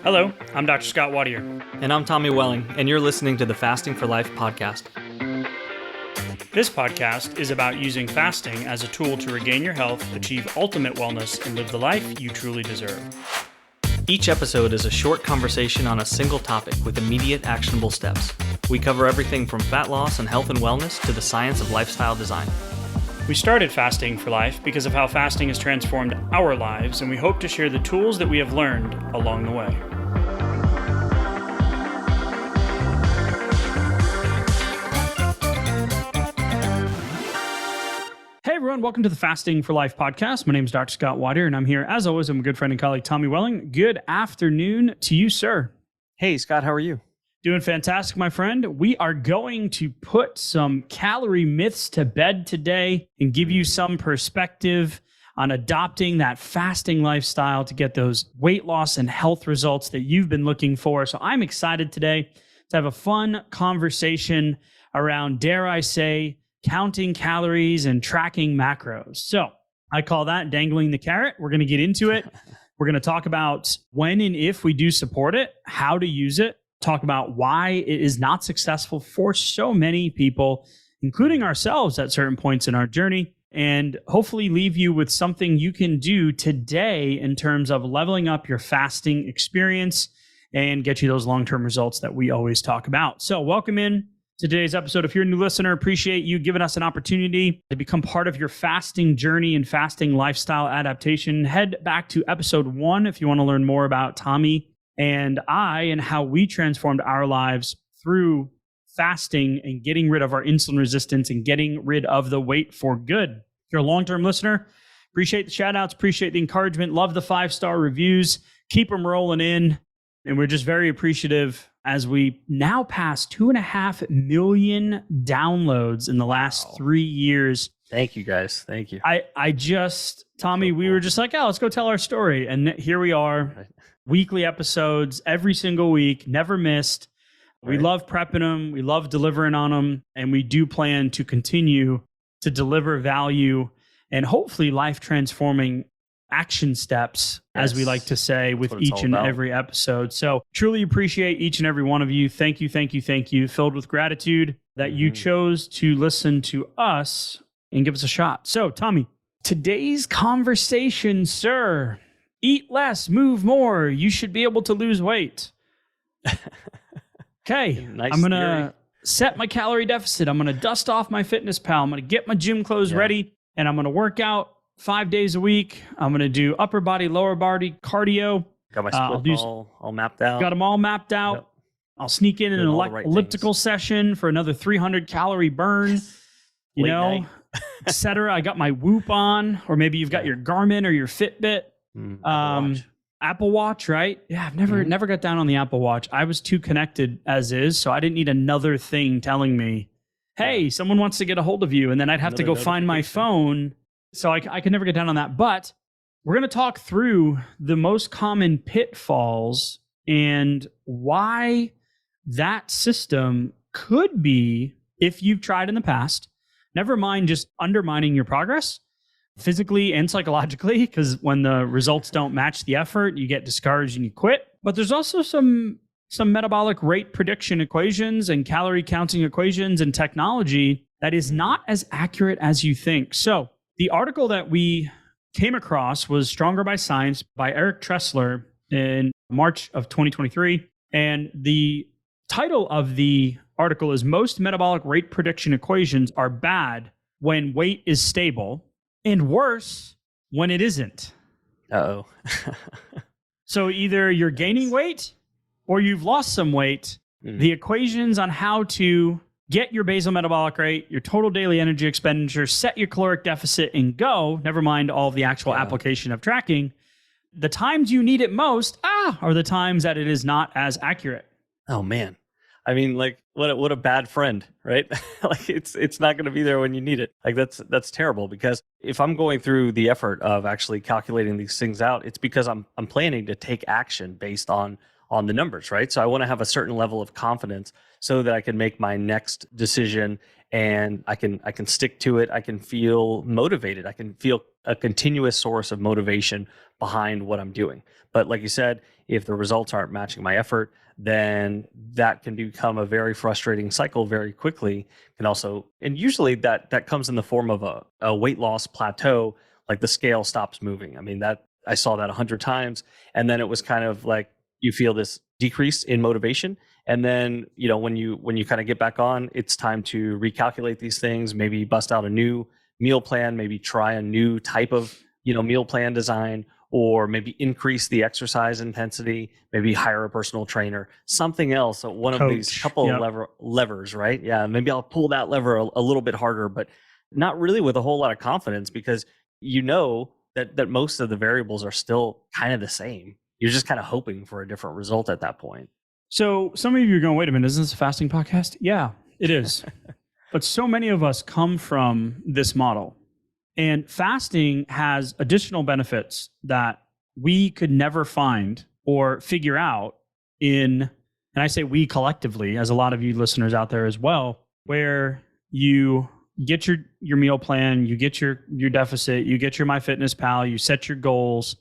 Hello, I'm Dr. Scott Wadier. And I'm Tommy Welling, and you're listening to the Fasting for Life podcast. This podcast is about using fasting as a tool to regain your health, achieve ultimate wellness, and live the life you truly deserve. Each episode is a short conversation on a single topic with immediate actionable steps. We cover everything from fat loss and health and wellness to the science of lifestyle design. We started Fasting for Life because of how fasting has transformed our lives, and we hope to share the tools that we have learned along the way. Hey everyone, welcome to the Fasting for Life podcast. My name is Dr. Scott Wadier, and I'm here, as always, with my good friend and colleague, Tommy Welling. Good afternoon to you, sir. Hey, Scott, how are you? Doing fantastic, my friend. We are going to put some calorie myths to bed today and give you some perspective on adopting that fasting lifestyle to get those weight loss and health results that you've been looking for. So I'm excited today to have a fun conversation around, dare I say, counting calories and tracking macros. So I call that dangling the carrot. We're going to get into it. We're going to talk about when and if we do support it, how to use it, talk about why it is not successful for so many people, including ourselves at certain points in our journey, and hopefully leave you with something you can do today in terms of leveling up your fasting experience and get you those long-term results that we always talk about. So welcome in to today's episode. If you're a new listener, appreciate you giving us an opportunity to become part of your fasting journey and fasting lifestyle adaptation. Head back to episode 1 if you want to learn more about Tommy and I and how we transformed our lives through fasting and getting rid of our insulin resistance and getting rid of the weight for good. If you're a long-term listener, appreciate the shout outs, appreciate the encouragement, love the 5-star reviews, keep them rolling in. And we're just very appreciative as we now pass 2.5 million downloads in the last 3 years. Thank you, guys. Thank you. Tommy, we were just like, oh, let's go tell our story. And here we are, Right. Weekly episodes every single week, never missed. We love prepping them. We love delivering on them. And we do plan to continue to deliver value and hopefully life-transforming action steps, as we like to say, with each and every episode. So truly appreciate each and every one of you. Thank you, thank you, thank you. Filled with gratitude that you chose to listen to us and give us a shot. So Tommy, today's conversation, sir, eat less, move more. You should be able to lose weight. Okay, Nice I'm going to set my calorie deficit. I'm going to dust off my Fitness Pal. I'm going to get my gym clothes ready, and I'm going to work out 5 days a week. I'm going to do upper body, lower body cardio. Got my split all mapped out. Got them all mapped out. Yep. I'll sneak in an elliptical session for another 300 calorie burn, et cetera. I got my Whoop on, or maybe you've got your Garmin or your Fitbit. Apple Watch, right? Yeah, I've never got down on the Apple Watch. I was too connected as is, so I didn't need another thing telling me, hey, someone wants to get a hold of you, and then I'd have to go find my phone. So I could never get down on that. But we're going to talk through the most common pitfalls and why that system could be, if you've tried in the past, never mind just undermining your progress physically and psychologically, because when the results don't match the effort, you get discouraged and you quit. But there's also some metabolic rate prediction equations and calorie counting equations and technology that is not as accurate as you think. So the article that we came across was Stronger by Science by Eric Tressler in March of 2023. And the title of the article is Most Metabolic Rate Prediction Equations Are Bad When Weight is Stable and Worse When It Isn't. Uh-oh. So either you're gaining weight or you've lost some weight. The equations on how to get your basal metabolic rate, your total daily energy expenditure, set your caloric deficit, and go, never mind all of the actual application of tracking, the times you need it most are the times that it is not as accurate. Oh, man. I mean, like, what a bad friend, right? Like, it's not going to be there when you need it. Like, that's terrible, because if I'm going through the effort of actually calculating these things out, it's because I'm planning to take action based on the numbers, right? So I want to have a certain level of confidence so that I can make my next decision and I can stick to it. I can feel motivated. I can feel a continuous source of motivation behind what I'm doing. But like you said, if the results aren't matching my effort, then that can become a very frustrating cycle very quickly. Can also, and usually that comes in the form of a weight loss plateau, like the scale stops moving. I mean, that I saw that 100 times, and then it was kind of like you feel this decrease in motivation, and then when you kind of get back on, it's time to recalculate these things, maybe bust out a new meal plan, maybe try a new type of meal plan design, or maybe increase the exercise intensity, maybe hire a personal trainer, something else. So one of these couple of levers, right? Yeah, maybe I'll pull that lever a little bit harder, but not really with a whole lot of confidence, because that most of the variables are still kind of the same. You're just kind of hoping for a different result at that point. So some of you are going, wait a minute, isn't this a fasting podcast? Yeah, it is. But so many of us come from this model. And fasting has additional benefits that we could never find or figure out and I say we collectively, as a lot of you listeners out there as well, where you get your meal plan, you get your deficit, you get your MyFitnessPal, you set your goals,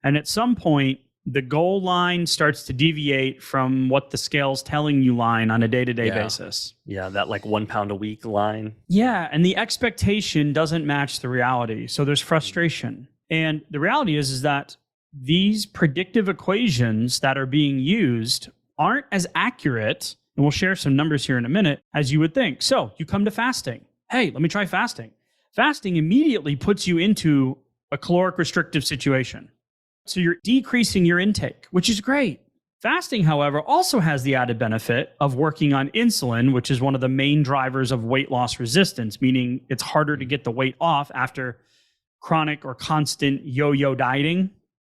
and at some point, the goal line starts to deviate from what the scale's telling you line on a day-to-day basis. Yeah, that like 1 pound a week line. Yeah, and the expectation doesn't match the reality. So there's frustration. And the reality is that these predictive equations that are being used aren't as accurate, and we'll share some numbers here in a minute, as you would think. So you come to fasting. Hey, let me try fasting. Fasting immediately puts you into a caloric restrictive situation. So you're decreasing your intake, which is great. Fasting, however, also has the added benefit of working on insulin, which is one of the main drivers of weight loss resistance, meaning it's harder to get the weight off after chronic or constant yo-yo dieting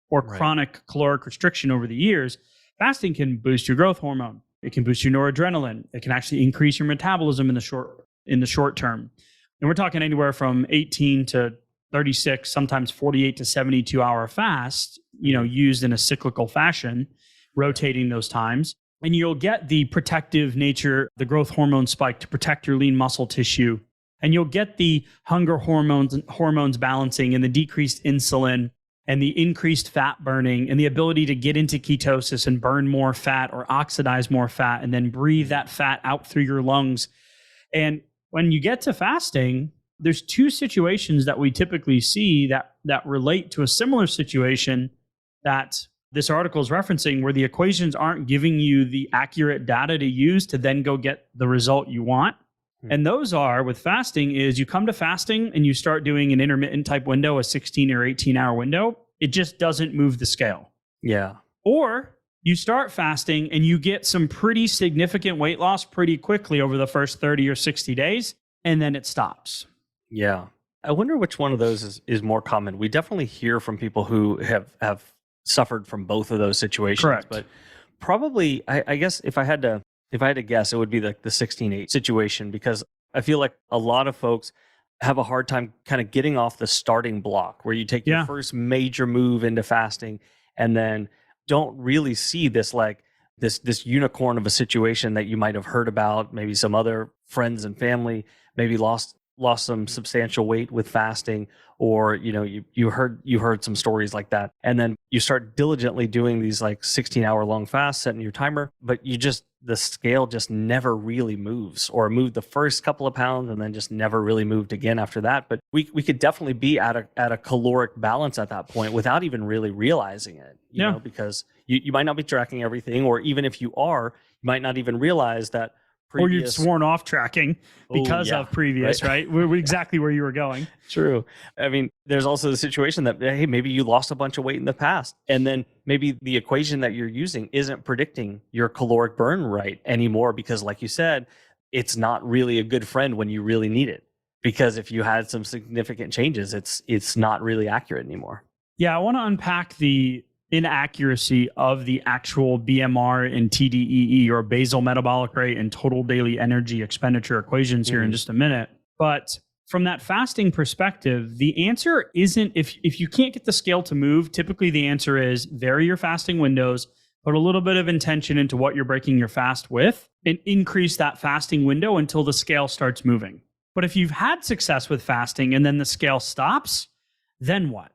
or chronic caloric restriction over the years. Fasting can boost your growth hormone. It can boost your noradrenaline. It can actually increase your metabolism in the short term. And we're talking anywhere from 18 to 36, sometimes 48 to 72 hour fast, used in a cyclical fashion, rotating those times. And you'll get the protective nature, the growth hormone spike to protect your lean muscle tissue. And you'll get the hunger hormones balancing and the decreased insulin and the increased fat burning and the ability to get into ketosis and burn more fat or oxidize more fat and then breathe that fat out through your lungs. And when you get to fasting, there's two situations that we typically see that relate to a similar situation that this article is referencing, where the equations aren't giving you the accurate data to use to then go get the result you want. And those are, with fasting, is you come to fasting and you start doing an intermittent type window, a 16 or 18 hour window. It just doesn't move the scale. Yeah. Or you start fasting and you get some pretty significant weight loss pretty quickly over the first 30 or 60 days, and then it stops. Yeah. I wonder which one of those is more common. We definitely hear from people who have suffered from both of those situations. Correct. But probably, I guess if I had to guess, it would be like the 16-8 situation, because I feel like a lot of folks have a hard time kind of getting off the starting block where you take your first major move into fasting and then don't really see this this unicorn of a situation that you might have heard about. Maybe some other friends and family maybe lost some substantial weight with fasting, or you heard some stories like that, and then you start diligently doing these like 16-hour long fasts, setting your timer, but the scale just never really moves, or moved the first couple of pounds and then just never really moved again after that. But we could definitely be at a caloric balance at that point without even really realizing it, you know, because you might not be tracking everything, or even if you are, you might not even realize that or you've sworn off tracking because of previous, right? We're exactly where you were going. True. I mean, there's also the situation that, hey, maybe you lost a bunch of weight in the past, and then maybe the equation that you're using isn't predicting your caloric burn right anymore, because like you said, it's not really a good friend when you really need it. Because if you had some significant changes, it's not really accurate anymore. Yeah, I want to unpack the inaccuracy of the actual BMR and TDEE, or basal metabolic rate and total daily energy expenditure equations here in just a minute. But from that fasting perspective, the answer isn't, if you can't get the scale to move, typically the answer is vary your fasting windows, put a little bit of intention into what you're breaking your fast with, and increase that fasting window until the scale starts moving. But if you've had success with fasting and then the scale stops, then what?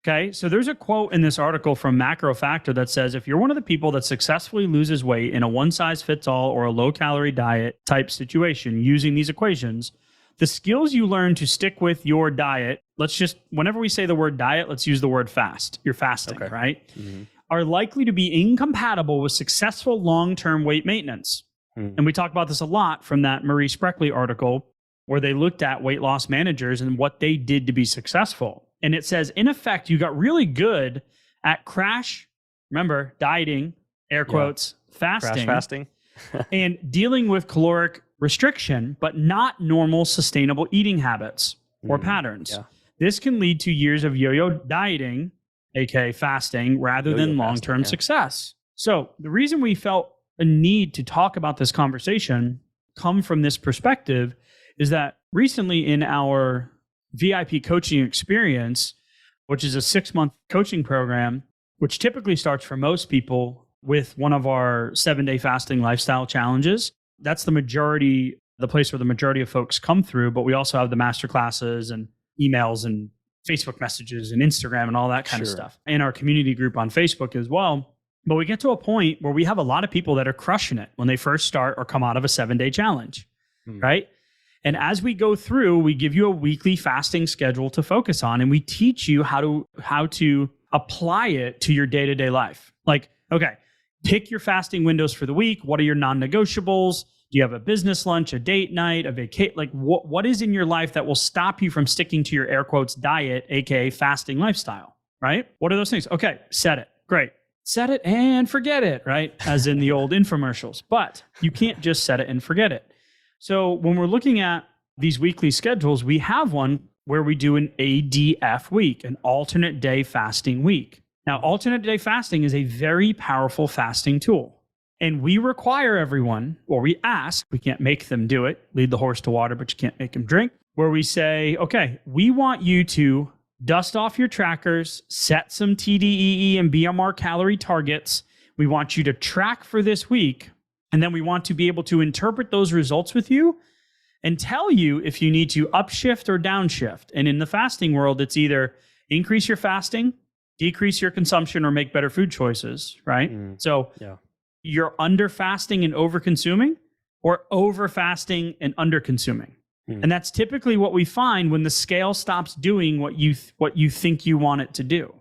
Okay. So there's a quote in this article from Macro Factor that says if you're one of the people that successfully loses weight in a one size fits all or a low calorie diet type situation using these equations, the skills you learn to stick with your diet, whenever we say the word diet, let's use the word fast. You're fasting, right? Mm-hmm. Are likely to be incompatible with successful long-term weight maintenance. Mm. And we talk about this a lot from that Marie Spreckley article where they looked at weight loss managers and what they did to be successful. And it says, in effect, you got really good at remember, dieting, air quotes, fasting, and dealing with caloric restriction, but not normal sustainable eating habits or patterns. Yeah. This can lead to years of yo-yo dieting, aka fasting, rather than long-term success. So the reason we felt a need to talk about this conversation come from this perspective is that recently in our VIP coaching experience, which is a 6-month coaching program, which typically starts for most people with one of our 7-day fasting lifestyle challenges. That's the place where the majority of folks come through, but we also have the masterclasses and emails and Facebook messages and Instagram and all that kind of stuff. And our community group on Facebook as well. But we get to a point where we have a lot of people that are crushing it when they first start or come out of a 7-day challenge, right? And as we go through, we give you a weekly fasting schedule to focus on, and we teach you how to apply it to your day-to-day life. Like, okay, pick your fasting windows for the week. What are your non-negotiables? Do you have a business lunch, a date night, a vacation? Like what is in your life that will stop you from sticking to your air quotes diet, aka fasting lifestyle, right? What are those things? Okay, set it. Great. Set it and forget it, right? As in the old infomercials. But you can't just set it and forget it. So when we're looking at these weekly schedules, we have one where we do an ADF week, an alternate day fasting week. Now, alternate day fasting is a very powerful fasting tool. And we require everyone, or we ask, we can't make them do it, lead the horse to water, but you can't make him drink, where we say, okay, we want you to dust off your trackers, set some TDEE and BMR calorie targets. We want you to track for this week. And then we want to be able to interpret those results with you and tell you if you need to upshift or downshift. And in the fasting world, it's either increase your fasting, decrease your consumption, or make better food choices, right? So you're under fasting and over consuming, or over fasting and under consuming. And that's typically what we find when the scale stops doing what you think you want it to do.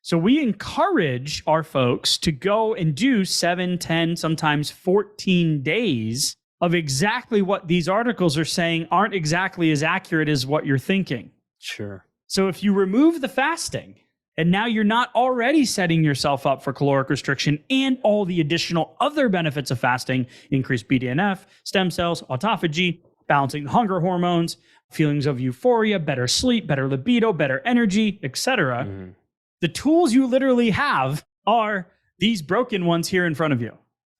So we encourage our folks to go and do 7, 10, sometimes 14 days of exactly what these articles are saying aren't exactly as accurate as what you're thinking. Sure. So if you remove the fasting, and now you're not already setting yourself up for caloric restriction and all the additional other benefits of fasting, increased BDNF, stem cells, autophagy, balancing the hunger hormones, feelings of euphoria, better sleep, better libido, better energy, etc. The tools you literally have are these broken ones here in front of you.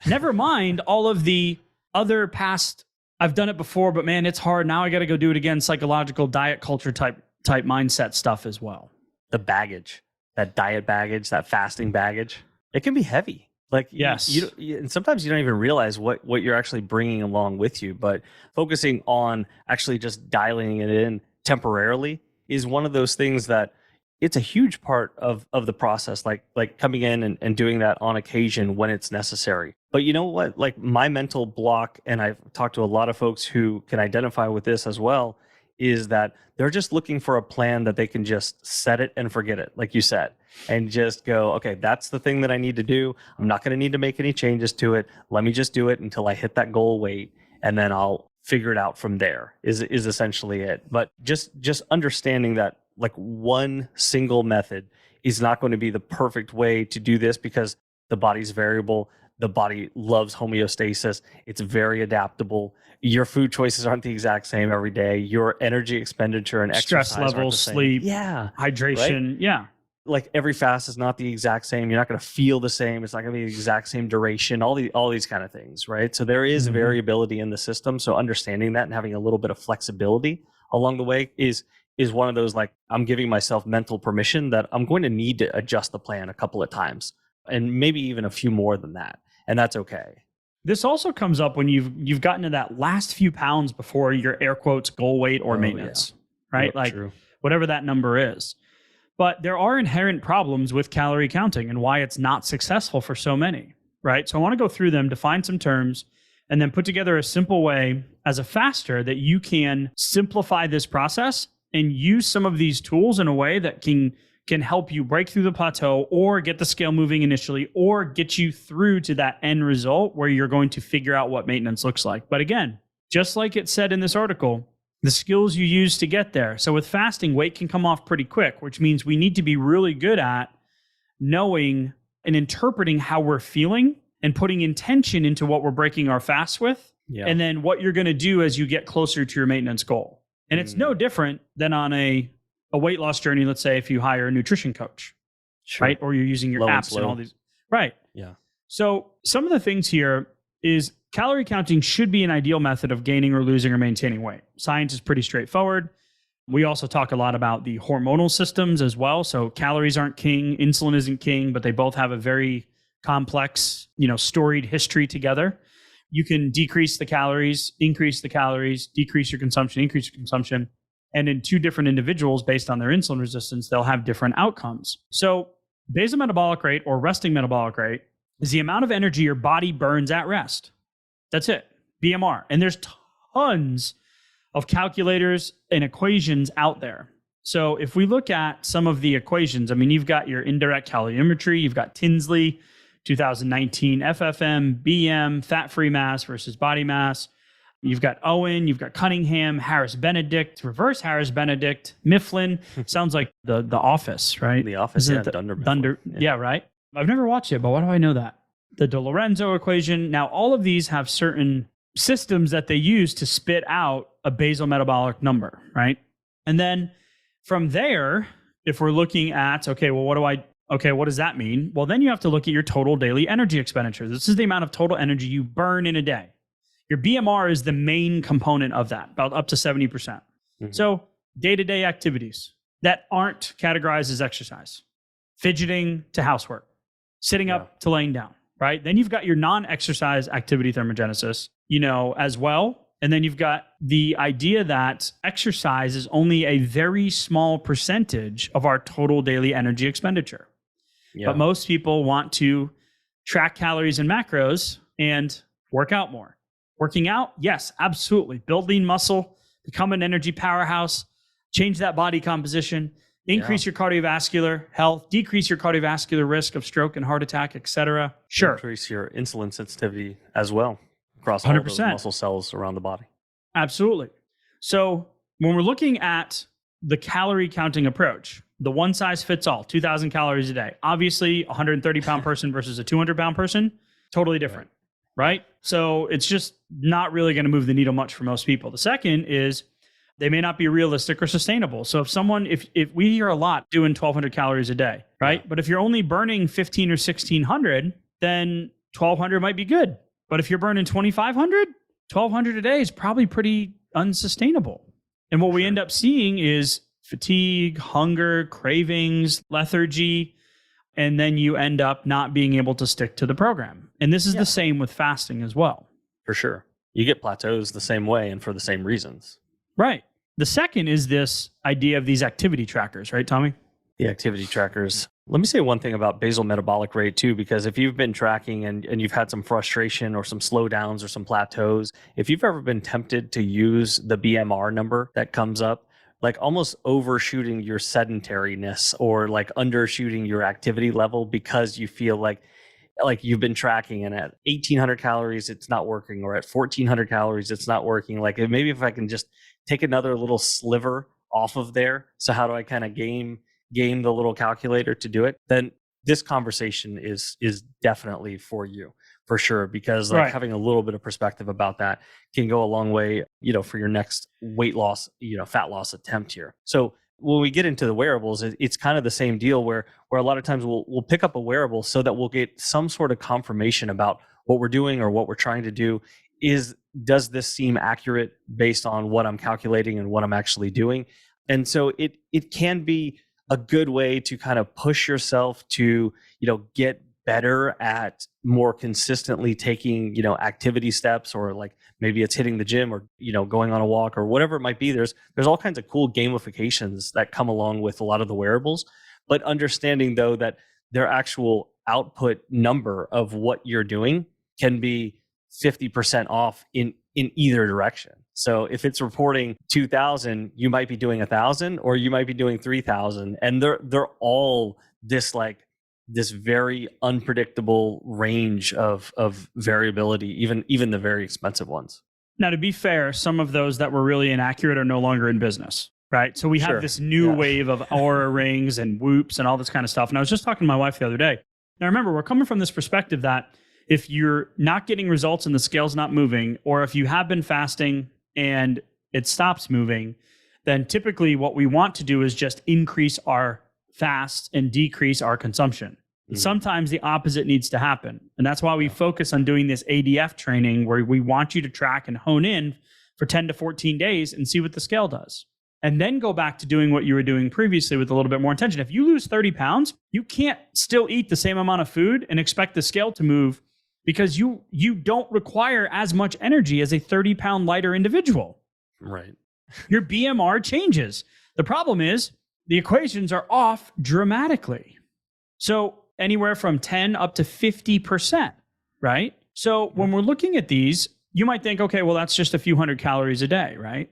Never mind all of the other past, I've done it before, but man, it's hard. Now I got to go do it again. Psychological diet culture type mindset stuff as well. The baggage, that diet baggage, that fasting baggage, it can be heavy. Like, yes. And sometimes you don't even realize what you're actually bringing along with you, but focusing on actually just dialing it in temporarily is one of those things that it's a huge part of the process, like coming in and doing that on occasion when it's necessary. But you know what? Like my mental block, and I've talked to a lot of folks who can identify with this as well, is that they're just looking for a plan that they can just set it and forget it, like you said, and just go, okay, that's the thing that I need to do. I'm not going to need to make any changes to it. Let me just do it until I hit that goal weight, and then I'll figure it out from there is essentially it. But just understanding that like one single method is not going to be the perfect way to do this, because the body's variable. The body loves homeostasis. It's very adaptable. Your food choices aren't the exact same every day. Your energy expenditure and exercise stress levels, sleep, hydration. Right? Yeah. Like every fast is not the exact same. You're not going to feel the same. It's not going to be the exact same duration, all these kind of things, right? So there is variability in the system. So understanding that and having a little bit of flexibility along the way is one of those, like, I'm giving myself mental permission that I'm going to need to adjust the plan a couple of times, and maybe even a few more than that. And that's okay. This also comes up when you've gotten to that last few pounds before your air quotes goal weight or maintenance, right? Yep, Like true. whatever that number is. But there are inherent problems with calorie counting and why it's not successful for so many, right? So I want to go through them, define some terms, and then put together a simple way as a faster that you can simplify this process and use some of these tools in a way that can help you break through the plateau or get the scale moving initially or get you through to that end result where you're going to figure out what maintenance looks like. But again, just like it said in this article, the skills you use to get there. So with fasting, weight can come off pretty quick, which means we need to be really good at knowing and interpreting how we're feeling and putting intention into what we're breaking our fast with. Yeah. And then what you're going to do as you get closer to your maintenance goal. And it's no different than on a weight loss journey. Let's say if you hire a nutrition coach, Sure. right? Or you're using your Low and apps and slow. all these. Right. Yeah. So some of the things here is calorie counting should be an ideal method of gaining or losing or maintaining weight. Science is pretty straightforward. We also talk a lot about the hormonal systems as well. So calories aren't king, insulin isn't king, but they both have a very complex, storied history together. You can decrease the calories, increase the calories, decrease your consumption, increase your consumption. And in two different individuals, based on their insulin resistance, they'll have different outcomes. So basal metabolic rate or resting metabolic rate is the amount of energy your body burns at rest. That's it, BMR. And there's tons of calculators and equations out there. So if we look at some of the equations, you've got your indirect calorimetry, you've got Tinsley, 2019 FFM, BM, fat-free mass versus body mass. You've got Owen, you've got Cunningham, Harris-Benedict, reverse Harris-Benedict, Mifflin. Sounds like the Office, right? The Office, Isn't yeah, it the- Dunder Mifflin. Dunder, yeah, right? I've never watched it, but why do I know that? The De Lorenzo equation. Now, all of these have certain systems that they use to spit out a basal metabolic number, right? And then from there, if we're looking at, what does that mean? Well, then you have to look at your total daily energy expenditure. This is the amount of total energy you burn in a day. Your BMR is the main component of that, about up to 70%. Mm-hmm. So day-to-day activities that aren't categorized as exercise, fidgeting to housework, sitting up to laying down, right? Then you've got your non-exercise activity thermogenesis, as well. And then you've got the idea that exercise is only a very small percentage of our total daily energy expenditure. Yeah. But most people want to track calories and macros and work out more. Working out, yes, absolutely. Build lean muscle, become an energy powerhouse, change that body composition, increase your cardiovascular health, decrease your cardiovascular risk of stroke and heart attack, et cetera. Sure. Increase your insulin sensitivity as well across all 100%. those muscle cells around the body. Absolutely. So when we're looking at the calorie counting approach, the one size fits all, 2,000 calories a day. Obviously, a 130-pound person versus a 200-pound person, totally different, right? So it's just not really going to move the needle much for most people. The second is they may not be realistic or sustainable. So if we hear a lot doing 1,200 calories a day, right? Yeah. But if you're only burning 1,500 or 1,600, then 1,200 might be good. But if you're burning 2,500, 1,200 a day is probably pretty unsustainable. And what we end up seeing is fatigue, hunger, cravings, lethargy, and then you end up not being able to stick to the program. And this is the same with fasting as well. For sure. You get plateaus the same way and for the same reasons. Right. The second is this idea of these activity trackers, right, Tommy? The activity trackers. Let me say one thing about basal metabolic rate too, because if you've been tracking and you've had some frustration or some slowdowns or some plateaus, if you've ever been tempted to use the BMR number that comes up, like almost overshooting your sedentariness or like undershooting your activity level because you feel like you've been tracking and at 1,800 calories, it's not working, or at 1,400 calories, it's not working. Like maybe if I can just take another little sliver off of there. So how do I kind of game the little calculator to do it? Then this conversation is definitely for you, for sure, because having a little bit of perspective about that can go a long way, for your next weight loss, fat loss attempt here. So when we get into the wearables, it's kind of the same deal where a lot of times we'll pick up a wearable so that we'll get some sort of confirmation about what we're doing or what we're trying to do. Does this seem accurate based on what I'm calculating and what I'm actually doing? And so it can be a good way to kind of push yourself to, get better at more consistently taking, activity steps, or like maybe it's hitting the gym, or, going on a walk, or whatever it might be. There's all kinds of cool gamifications that come along with a lot of the wearables, but understanding though that their actual output number of what you're doing can be 50% off in either direction. So if it's reporting 2,000, you might be doing 1,000, or you might be doing 3,000, and they're all this very unpredictable range of variability, even the very expensive ones. Now, to be fair, some of those that were really inaccurate are no longer in business, right? So we have this new wave of Oura rings and Whoops and all this kind of stuff. And I was just talking to my wife the other day. Now, remember, we're coming from this perspective that if you're not getting results and the scale's not moving, or if you have been fasting and it stops moving, then typically what we want to do is just increase our fast and decrease our consumption. Mm-hmm. Sometimes the opposite needs to happen. And that's why we focus on doing this ADF training, where we want you to track and hone in for 10 to 14 days and see what the scale does. And then go back to doing what you were doing previously with a little bit more intention. If you lose 30 pounds, you can't still eat the same amount of food and expect the scale to move, because you don't require as much energy as a 30-pound lighter individual. Right. Your BMR changes. The problem is the equations are off dramatically. So anywhere from 10 up to 50%, right? So when we're looking at these, you might think, okay, well, that's just a few hundred calories a day, right?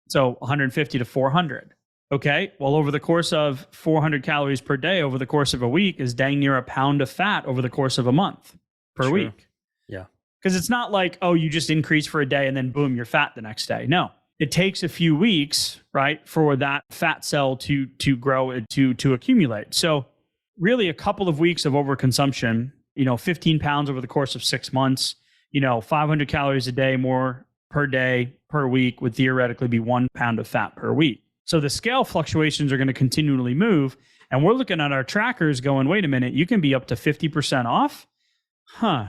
So 150 to 400. Okay, well, over the course of 400 calories per day over the course of a week is dang near a pound of fat over the course of a month per week. Yeah. Because it's not like, oh, you just increase for a day and then boom, you're fat the next day. No, it takes a few weeks, right, for that fat cell to grow, to accumulate. So really a couple of weeks of overconsumption, 15 pounds over the course of 6 months, 500 calories a day more per day, per week would theoretically be 1 pound of fat per week. So the scale fluctuations are going to continually move. And we're looking at our trackers going, wait a minute, you can be up to 50% off? Huh.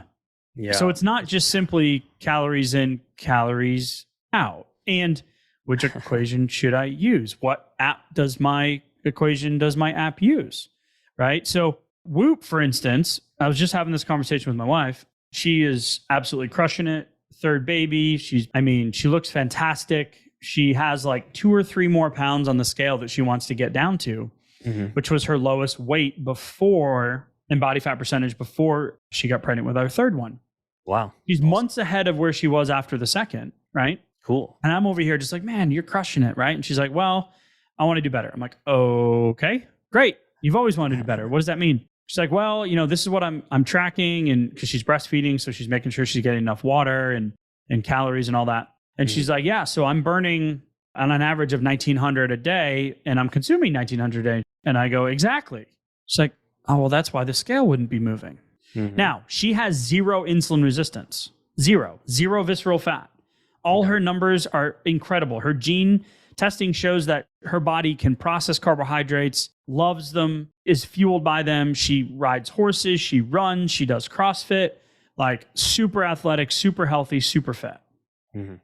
Yeah. So it's not just simply calories in, calories out. And which equation should I use? What app does my app use? Right? So Whoop, for instance, I was just having this conversation with my wife. She is absolutely crushing it. Third baby. She looks fantastic. She has like 2 or 3 more pounds on the scale that she wants to get down to, which was her lowest weight before, and body fat percentage before she got pregnant with our third one. Wow. She's months ahead of where she was after the second, right? Cool. And I'm over here just like, man, you're crushing it, right? And she's like, well, I want to do better. I'm like, okay, great. You've always wanted to do better. What does that mean? She's like, well, this is what I'm tracking, and because she's breastfeeding, so she's making sure she's getting enough water and calories and all that. And she's like, yeah, so I'm burning on an average of 1,900 a day, and I'm consuming 1,900 a day. And I go, exactly. She's like, oh, well, that's why the scale wouldn't be moving. Mm-hmm. Now, she has 0 insulin resistance, 0 visceral fat. All her numbers are incredible. Her gene testing shows that her body can process carbohydrates, loves them, is fueled by them. She rides horses, she runs, she does CrossFit, like super athletic, super healthy, super fit. Mm-hmm.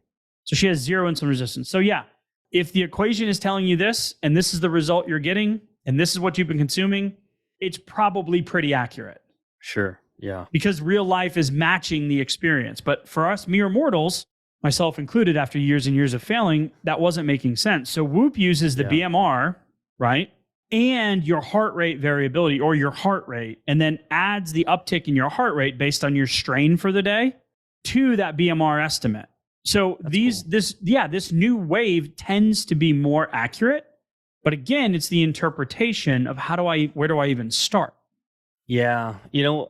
So she has 0 insulin resistance. So yeah, if the equation is telling you this, and this is the result you're getting, and this is what you've been consuming, it's probably pretty accurate. Sure. Yeah. Because real life is matching the experience. But for us mere mortals, myself included, after years and years of failing, that wasn't making sense. So Whoop uses the BMR, right? And your heart rate variability, or your heart rate, and then adds the uptick in your heart rate based on your strain for the day to that BMR estimate. So this new wave tends to be more accurate. But again, it's the interpretation of where do I even start? Yeah.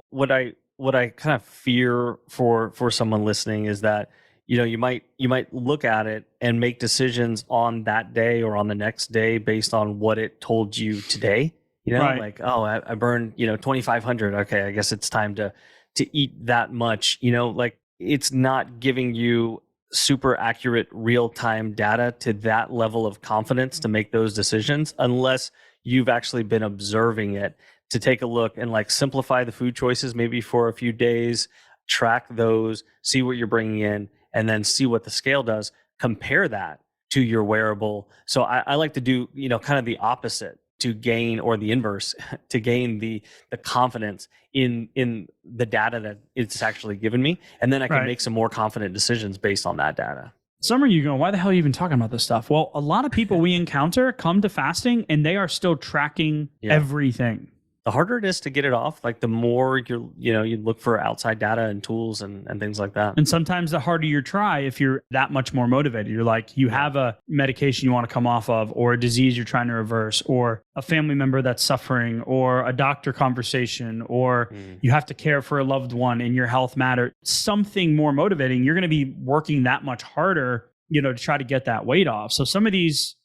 What I kind of fear for someone listening is that, you might look at it and make decisions on that day or on the next day based on what it told you today. Right. Like, oh, I burned, 2,500. Okay, I guess it's time to eat that much. Like, it's not giving you super accurate real-time data to that level of confidence to make those decisions unless you've actually been observing it, to take a look and like simplify the food choices maybe for a few days, track those, see what you're bringing in, and then see what the scale does. Compare that to your wearable. So I like to do, kind of the opposite. to gain, or the inverse, to gain the confidence in the data that it's actually given me, and then I can make some more confident decisions based on that data. Some of you going, why the hell are you even talking about this stuff? Well, a lot of people we encounter come to fasting and they are still tracking everything. The harder it is to get it off, like the more you look for outside data and tools and things like that. And sometimes the harder you try, if you're that much more motivated, you're like, you have a medication you want to come off of, or a disease you're trying to reverse, or a family member that's suffering, or a doctor conversation, or you have to care for a loved one and your health matter, something more motivating, you're going to be working that much harder, to try to get that weight off. So some of these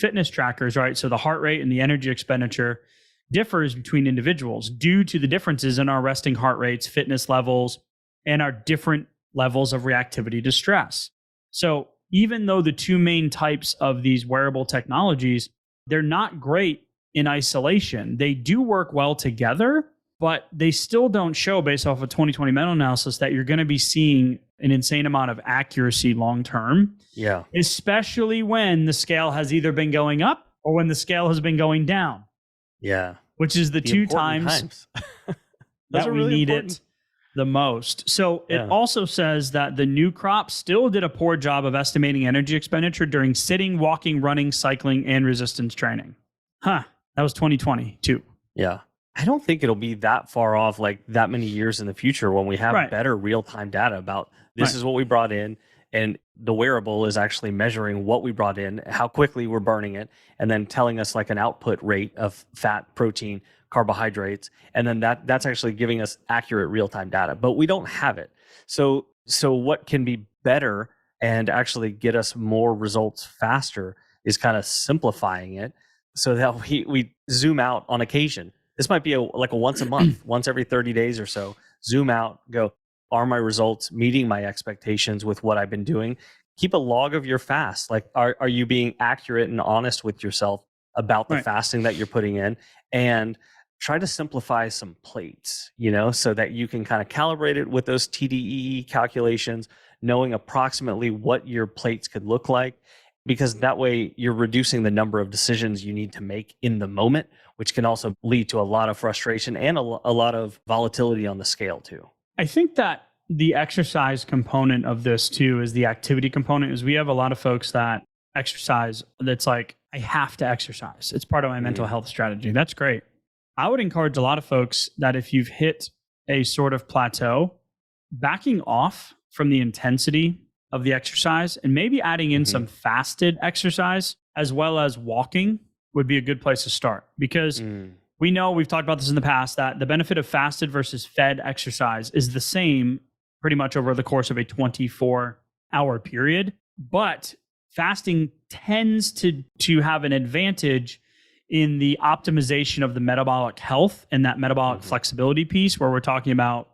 fitness trackers, right? So the heart rate and the energy expenditure differs between individuals due to the differences in our resting heart rates, fitness levels, and our different levels of reactivity to stress. So even though the two main types of these wearable technologies, they're not great in isolation, they do work well together, but they still don't show, based off of 2020 meta-analysis, that you're going to be seeing an insane amount of accuracy long-term. Yeah. Especially when the scale has either been going up or when the scale has been going down. Yeah. Which is the two times that we need it the most. So it also says that the new crop still did a poor job of estimating energy expenditure during sitting, walking, running, cycling, and resistance training. That was 2020 too. Yeah. I don't think it'll be that far off, like that many years in the future, when we have better real-time data about this is what we brought in, and the wearable is actually measuring what we brought in, how quickly we're burning it, and then telling us like an output rate of fat, protein, carbohydrates, and then that's actually giving us accurate real-time data. But we don't have it. So what can be better and actually get us more results faster is kind of simplifying it so that we zoom out on occasion. This might be like a once a month, once every 30 days or so, zoom out, go, are my results meeting my expectations with what I've been doing? Keep a log of your fast. Like, are you being accurate and honest with yourself about the fasting that you're putting in? And try to simplify some plates, so that you can kind of calibrate it with those TDEE calculations, knowing approximately what your plates could look like, because that way you're reducing the number of decisions you need to make in the moment, which can also lead to a lot of frustration and a lot of volatility on the scale too. I think that the exercise component of this too is the activity component. Is we have a lot of folks that exercise that's like, I have to exercise. It's part of my mental health strategy. That's great. I would encourage a lot of folks that if you've hit a sort of plateau, backing off from the intensity of the exercise and maybe adding in some fasted exercise as well as walking would be a good place to start, because we know, we've talked about this in the past, that the benefit of fasted versus fed exercise is the same pretty much over the course of a 24-hour period. But fasting tends to have an advantage in the optimization of the metabolic health and that metabolic flexibility piece, where we're talking about,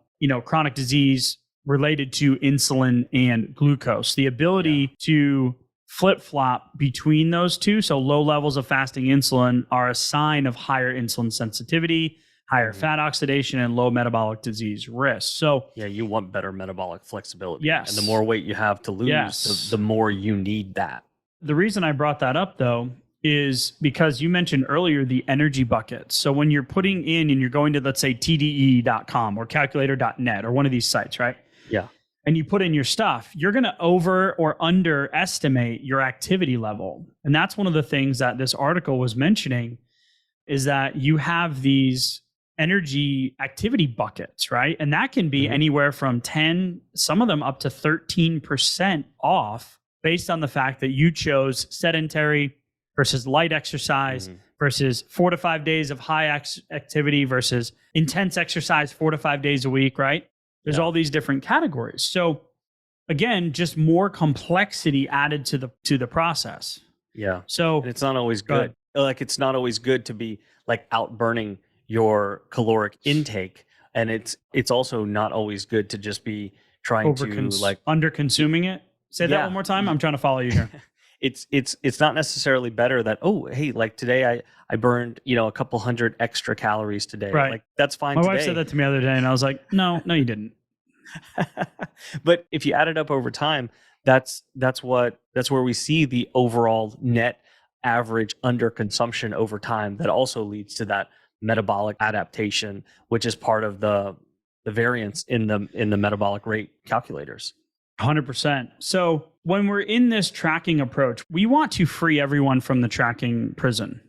chronic disease related to insulin and glucose. The ability to flip-flop between those two. So low levels of fasting insulin are a sign of higher insulin sensitivity, higher fat oxidation, and low metabolic disease risk. So you want better metabolic flexibility. Yes. And the more weight you have to lose, the more you need that. The reason I brought that up though is because you mentioned earlier the energy buckets. So when you're putting in and you're going to, let's say, TDE.com or calculator.net or one of these sites, right? Yeah. And you put in your stuff, you're going to over or underestimate your activity level. And that's one of the things that this article was mentioning, is that you have these energy activity buckets, right? And that can be anywhere from 10, some of them up to 13% off, based on the fact that you chose sedentary versus light exercise versus 4 to 5 days of high activity versus intense exercise 4 to 5 days a week, right? There's all these different categories. So again, just more complexity added to the process. Yeah. So and it's not always good. Like, it's not always good to be like out burning your caloric intake. And it's also not always good to just be trying to like under consuming it. Say that one more time. I'm trying to follow you here. It's not necessarily better that, oh, hey, like today I burned, a couple hundred extra calories today. Right. Like, that's fine. My wife said that to me the other day, and I was like, no, you didn't. But if you add it up over time, that's where we see the overall net average underconsumption over time that also leads to that metabolic adaptation, which is part of the variance in the metabolic rate calculators. 100%. So when we're in this tracking approach, we want to free everyone from the tracking prison.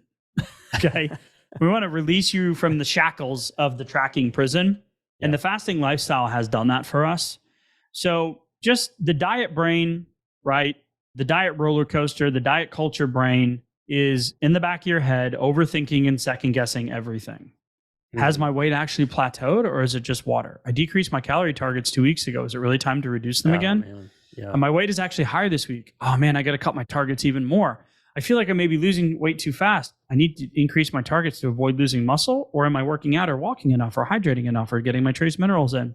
Okay. We want to release you from the shackles of the tracking prison. And the fasting lifestyle has done that for us. So just the diet brain, right? The diet roller coaster, the diet culture brain is in the back of your head, overthinking and second guessing everything. Has my weight actually plateaued, or is it just water? I decreased my calorie targets 2 weeks ago. Is it really time to reduce them again? Man. Yeah. And my weight is actually higher this week. Oh man, I got to cut my targets even more. I feel like I may be losing weight too fast. I need to increase my targets to avoid losing muscle, or am I working out or walking enough or hydrating enough or getting my trace minerals in?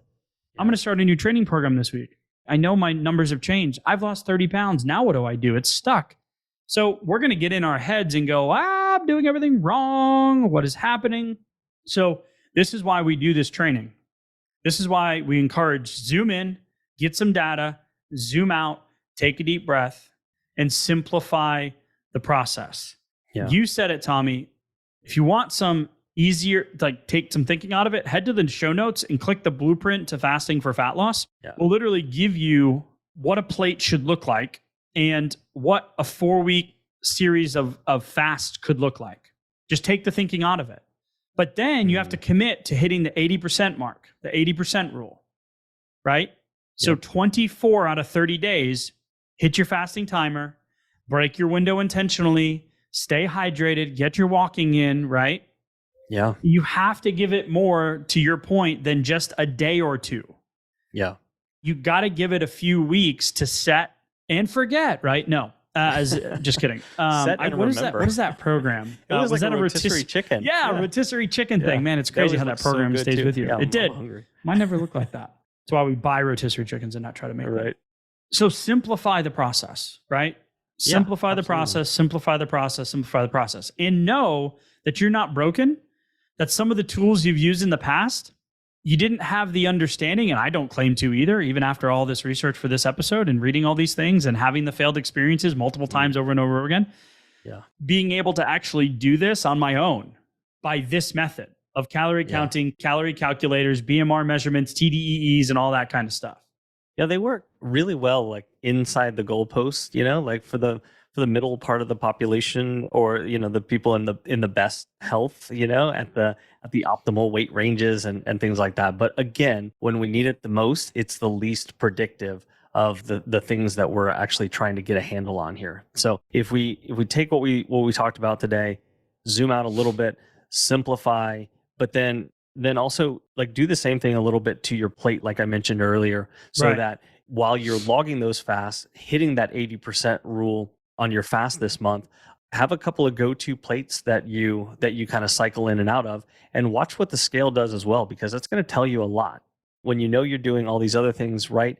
I'm going to start a new training program this week. I know my numbers have changed. I've lost 30 pounds. Now what do I do? It's stuck. So we're going to get in our heads and go, I'm doing everything wrong. What is happening? So this is why we do this training. This is why we encourage zoom in, get some data, zoom out, take a deep breath, and simplify the process. Yeah. You said it, Tommy. If you want some easier, like take some thinking out of it, head to the show notes and click the blueprint to fasting for fat loss. Yeah. We'll literally give you what a plate should look like and what a 4-week series of fast could look like. Just take the thinking out of it. But then you have to commit to hitting the 80% mark, the 80% rule, right? Yep. So 24 out of 30 days, hit your fasting timer, break your window intentionally, stay hydrated, get your walking in, right? Yeah. You have to give it more, to your point, than just a day or two. Yeah. You got to give it a few weeks to set and forget, right? No. Just kidding. Set and what is that program? Was that a rotisserie chicken? Yeah, rotisserie chicken thing. Man, it's crazy how that program stays with you. Yeah, it did. Hungry. Mine never looked like that. That's why we buy rotisserie chickens and not try to make them. So simplify the process, right? Simplify the process, simplify the process, simplify the process. And know that you're not broken, that some of the tools you've used in the past, you didn't have the understanding, and I don't claim to either, even after all this research for this episode and reading all these things and having the failed experiences multiple times over and over again. Yeah. Being able to actually do this on my own by this method of calorie counting, calorie calculators, BMR measurements, TDEEs, and all that kind of stuff. Yeah, they work really well, like inside the goalpost, like for the middle part of the population, or the people in the best health, at the optimal weight ranges and things like that. But again, when we need it the most, it's the least predictive of the things that we're actually trying to get a handle on here. So if we take what we talked about today, zoom out a little bit, simplify, but then also like do the same thing a little bit to your plate, like I mentioned earlier, so that while you're logging those fasts, hitting that 80% rule on your fast this month, have a couple of go-to plates that you kind of cycle in and out of, and watch what the scale does as well, because that's going to tell you a lot. When you know you're doing all these other things right,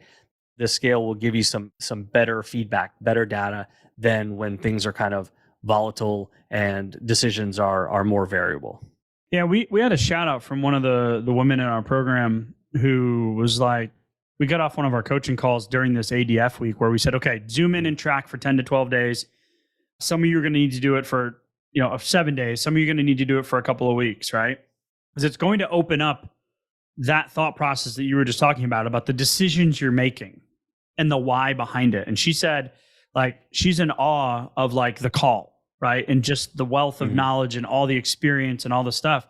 the scale will give you some better feedback, better data than when things are kind of volatile and decisions are more variable. Yeah, we had a shout out from one of the women in our program who was like, we got off one of our coaching calls during this ADF week where we said, okay, zoom in and track for 10 to 12 days. Some of you are going to need to do it for, 7 days. Some of you are going to need to do it for a couple of weeks, right? Because it's going to open up that thought process that you were just talking about the decisions you're making and the why behind it. And she said, like, she's in awe of like the call, right? And just the wealth of knowledge and all the experience and all the stuff.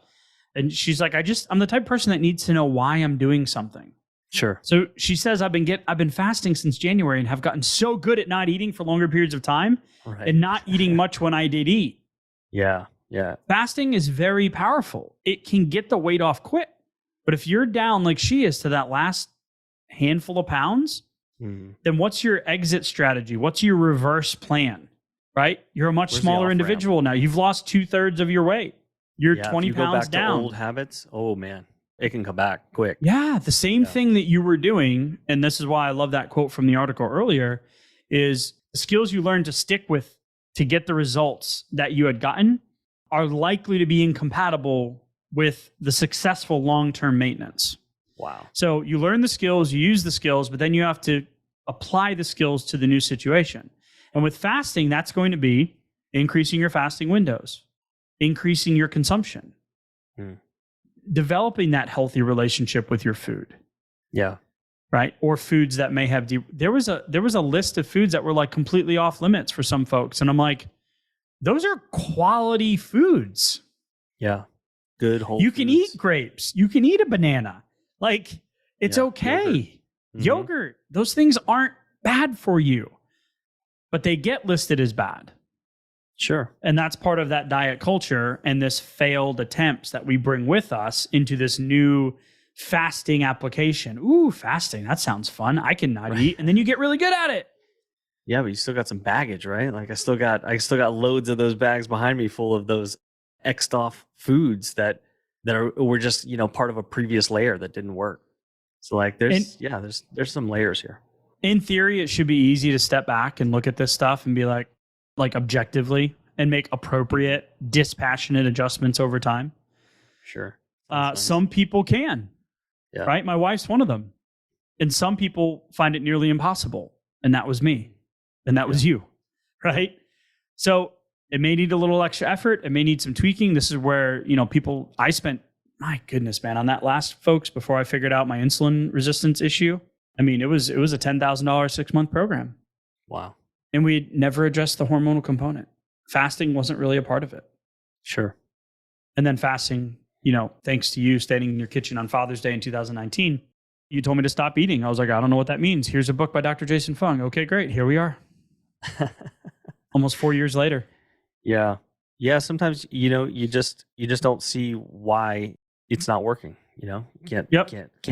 And she's like, I'm the type of person that needs to know why I'm doing something. Sure. So she says, I've been fasting since January and have gotten so good at not eating for longer periods of time and not eating much when I did eat. Yeah. Yeah. Fasting is very powerful. It can get the weight off quick. But if you're down like she is to that last handful of pounds, then what's your exit strategy? What's your reverse plan? Right? You're a much smaller individual now. You've lost 2/3 of your weight. You're 20 if you pounds go back down. to old habits. Oh man. It can come back quick. Yeah, the same thing that you were doing, and this is why I love that quote from the article earlier, is the skills you learn to stick with to get the results that you had gotten are likely to be incompatible with the successful long-term maintenance. Wow. So you learn the skills, you use the skills, but then you have to apply the skills to the new situation. And with fasting, that's going to be increasing your fasting windows, increasing your consumption, developing that healthy relationship with your food. Yeah. Right. Or foods that may have, there was a list of foods that were like completely off limits for some folks. And I'm like, those are quality foods. Yeah. Good whole You can foods. eat grapes. You can eat a banana. Like, it's okay. Yogurt. Those things aren't bad for you, but they get listed as bad. Sure. And that's part of that diet culture and this failed attempts that we bring with us into this new fasting application. Ooh, fasting. That sounds fun. I can not eat. And then you get really good at it. Yeah, but you still got some baggage, right? Like I still got loads of those bags behind me full of those X'd off foods that were just, part of a previous layer that didn't work. So like there's some layers here. In theory, it should be easy to step back and look at this stuff and be like objectively and make appropriate, dispassionate adjustments over time. Sure. Some people can, right? My wife's one of them. And some people find it nearly impossible. And that was me. And that was you, right? So it may need a little extra effort. It may need some tweaking. This is where, I spent, my goodness, man, on that last, folks, before I figured out my insulin resistance issue. I mean, it was a $10,000 6-month program. Wow. And we never addressed the hormonal component. Fasting wasn't really a part of it. Sure. And then fasting, thanks to you standing in your kitchen on Father's Day in 2019, you told me to stop eating. I was like, I don't know what that means. Here's a book by Dr. Jason Fung. Okay, great. Here we are. Almost 4 years later. Yeah. Yeah. Sometimes, you just don't see why it's not working. You can't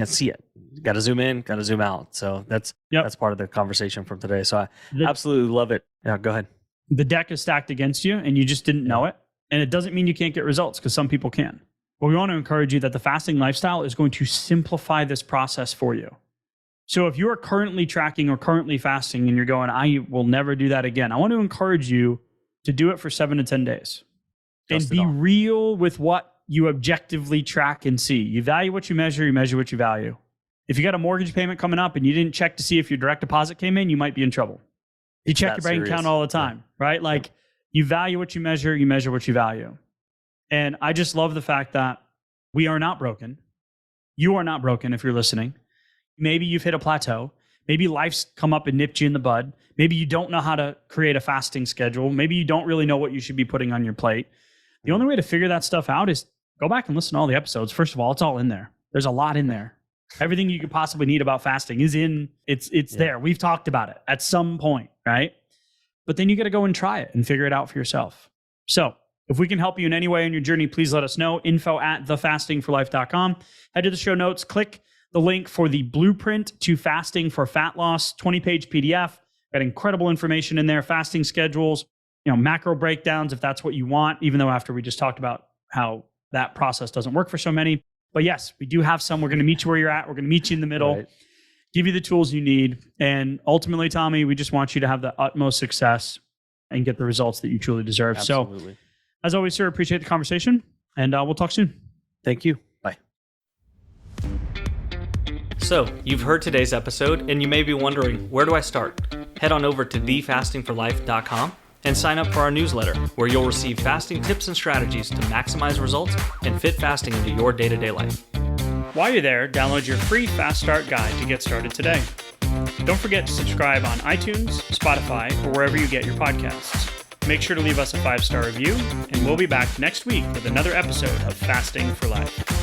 see it. You got to zoom in, got to zoom out. So that's part of the conversation from today. So I absolutely love it. Yeah, go ahead. The deck is stacked against you and you just didn't know it. And it doesn't mean you can't get results because some people can. But we want to encourage you that the fasting lifestyle is going to simplify this process for you. So if you are currently tracking or currently fasting and you're going, I will never do that again, I want to encourage you to do it for 7 to 10 days. And be real with what you objectively track and see. You value what you measure what you value. If you got a mortgage payment coming up and you didn't check to see if your direct deposit came in, you might be in trouble. You check your bank account all the time, right? Like you value what you measure what you value. And I just love the fact that we are not broken. You are not broken if you're listening. Maybe you've hit a plateau. Maybe life's come up and nipped you in the bud. Maybe you don't know how to create a fasting schedule. Maybe you don't really know what you should be putting on your plate. The only way to figure that stuff out is go back and listen to all the episodes. First of all, it's all in there. There's a lot in there. Everything you could possibly need about fasting is in, it's there. We've talked about it at some point, right? But then you got to go and try it and figure it out for yourself. So if we can help you in any way in your journey, please let us know. info@thefastingforlife.com. Head to the show notes, click the link for the blueprint to fasting for fat loss, 20-page PDF. Got incredible information in there, fasting schedules, macro breakdowns if that's what you want, even though after we just talked about how that process doesn't work for so many. But yes, we do have some. We're going to meet you where you're at. We're going to meet you in the middle, give you the tools you need. And ultimately, Tommy, we just want you to have the utmost success and get the results that you truly deserve. Absolutely. So as always, sir, appreciate the conversation and we'll talk soon. Thank you. Bye. So you've heard today's episode and you may be wondering, where do I start? Head on over to thefastingforlife.com and sign up for our newsletter, where you'll receive fasting tips and strategies to maximize results and fit fasting into your day-to-day life. While you're there, download your free Fast Start guide to get started today. Don't forget to subscribe on iTunes, Spotify, or wherever you get your podcasts. Make sure to leave us a 5-star review, and we'll be back next week with another episode of Fasting for Life.